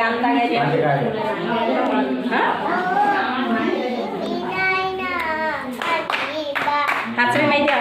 গান গাই দিয়া হাতৰে মাই দিয়া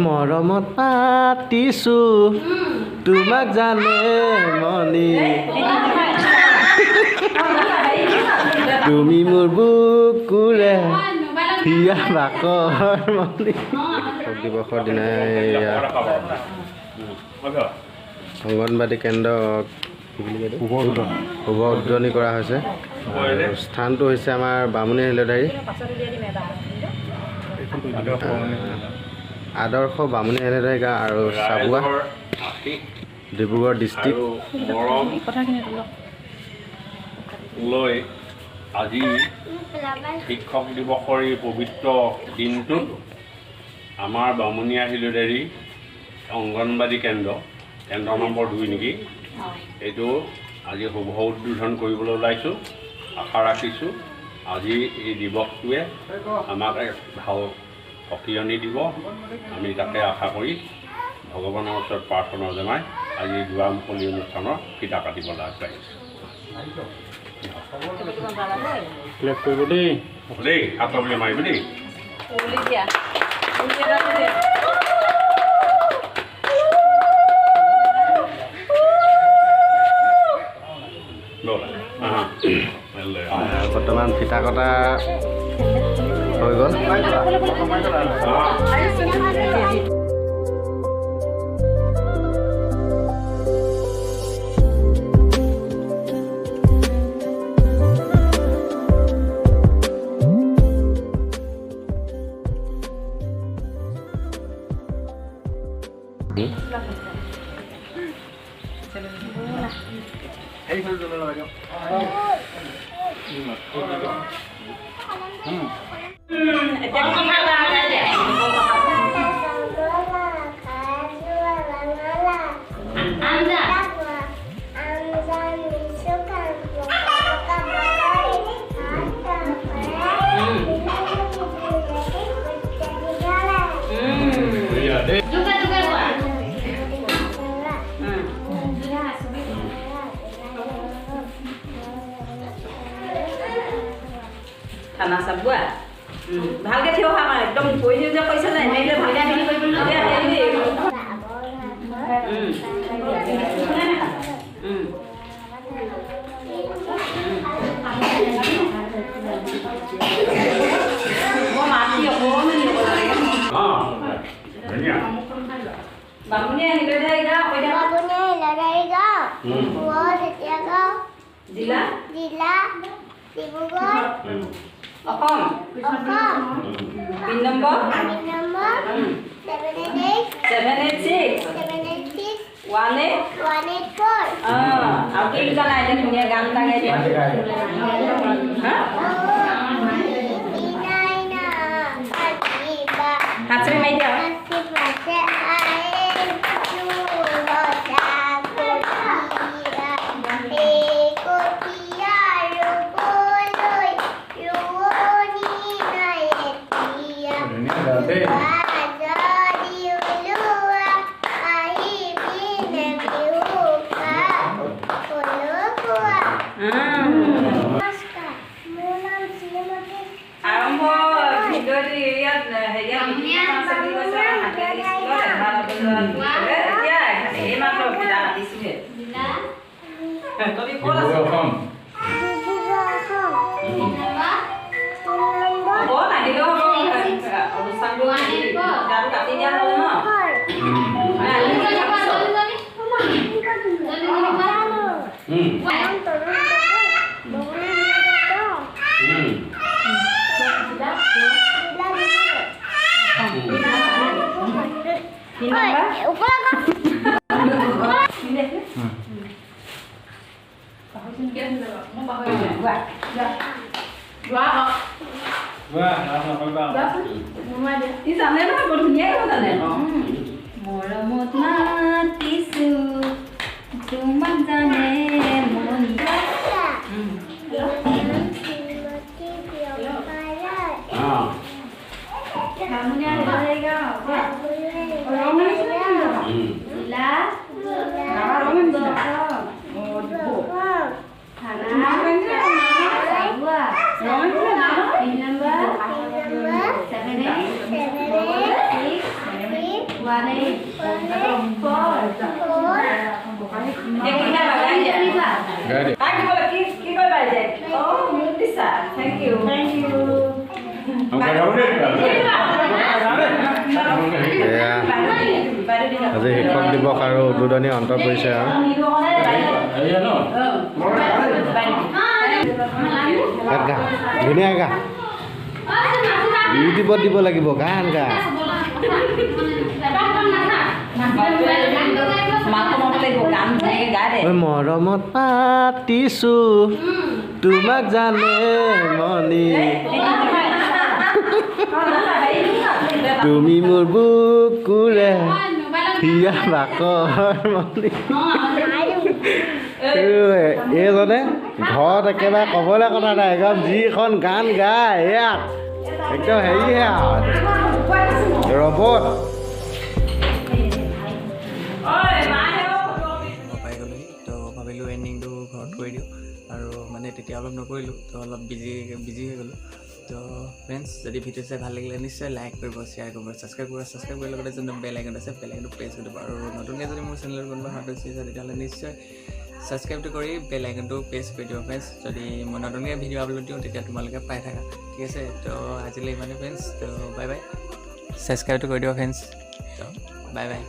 মৰমত পাতিছো তোমাক জানে মনি তুমি মোৰ বুকুৰে হিয়া বাকৰ মনি দিৱসৰ দিনাই অংগনবাদী কেন্দ্ৰক শুভ উদ্বোধনী কৰা হৈছে। স্থানটো হৈছে আমাৰ বামুণী হিলধাৰী আদৰ্শ বামুণী হিলধাৰী গাঁও আৰু চাবুৱা ডিব্ৰুগড় ডিষ্ট্ৰিক্ট। লৈ আজি শিক্ষক দিৱসৰ এই পবিত্ৰ দিনটোত আমাৰ বামুণীয়া হিলধাৰী অংগনবাদী কেন্দ্ৰ নম্বৰ 2 নেকি, এইটো আজি শুভ উদ্বোধন কৰিবলৈ ওলাইছোঁ। আশা ৰাখিছোঁ আজি এই দিৱসটোৱে আমাক ভাল সকিয়নি দিব। আমি তাকে আশা কৰি ভগৱানৰ ওচৰত প্ৰাৰ্থনা জনাই আজি দুৱাৰ মুকলি অনুষ্ঠানৰ ফিতা কাটিবলৈ আগবাঢ়িছোঁ। দেই হাতলৈ মাৰিব দেই। বৰ্তমান ফিতা কটা হৈ গ'ল। খানা চাবুৱা ভালকে থিয় হোৱা মানে একদম কৈ যে কৈছে যে এনেকৈ ভালকে হেৰি কৰিব বামুণীয়া হিলধাৰী গাঁও জিলা ডিব্ৰুগড় অসম পিন নম্বৰ 786 আৰু কি জানা এতিয়া ধুনীয়া গান গাই দিয়া হাতৰে মাৰি দিয়া আৰম্ভ ভিডিঅ'টো ইয়াত হেৰিয়া এই মাত্ৰ বিদা দিছোহে তুমি ক'ত আছা হ'ব নাহিলেও হ'ব অনুষ্ঠানটো কাটি দিয়া হ'ল ন কি নাম্বাৰ ই জানে নহয় বৰ ধুনীয়াকৈ জানে মৰমত মাতিছো তোমাক জানে মনি আজি শিক্ষক দিৱস আৰু উদ্বোধনী অন্ত পৰিছে আৰু গা ধুনীয়া গা ইউটিউবত দিব লাগিব গান গা মৰমত পাতিছো তোমাক জানে মনি তুমি মোৰ বুকুৰে হিয়া বাকৰ মনি এইজনে ঘৰত একেবাৰে ক'বলৈ কথা নাই একদম যিখন গান গায় ইয়াত একদম হেৰিহে ৰবট পাই গ'লোহি তো ভাবিলোঁ এণ্ডিংটো ঘৰত কৰি দিওঁ আৰু মানে তেতিয়া অলপ নকৰিলোঁ তো অলপ বিজি হৈ গ'লোঁ তো ফ্ৰেণ্ডছ যদি ভিডিঅ' চাই ভাল লাগিলে নিশ্চয় লাইক কৰিব শ্বেয়াৰ কৰিব ছাবস্ক্ৰাইব কৰি লগতে যোনটো বেল আইকন আছে বেল আইকনটো প্ৰেছ কৰি দিব আৰু নতুনকৈ যদি মোৰ চেনেলত কোনোবা সদস্য আছে তেতিয়াহ'লে নিশ্চয় ছাবস্ক্ৰাইবটো কৰি বেল আইকনটো প্ৰেছ কৰি দিব ফ্ৰেণ্ডছ যদি মই নতুনকৈ ভিডিঅ' আপলোড দিওঁ তেতিয়া তোমালোকে পাই থাকা ঠিক আছে তো আজিলৈ ইমানেই ফ্ৰেণ্ডছ তো বাই বাই ছাবস্ক্ৰাইবটো কৰি দিব ফ্ৰেণ্ডছ তো বাই বাই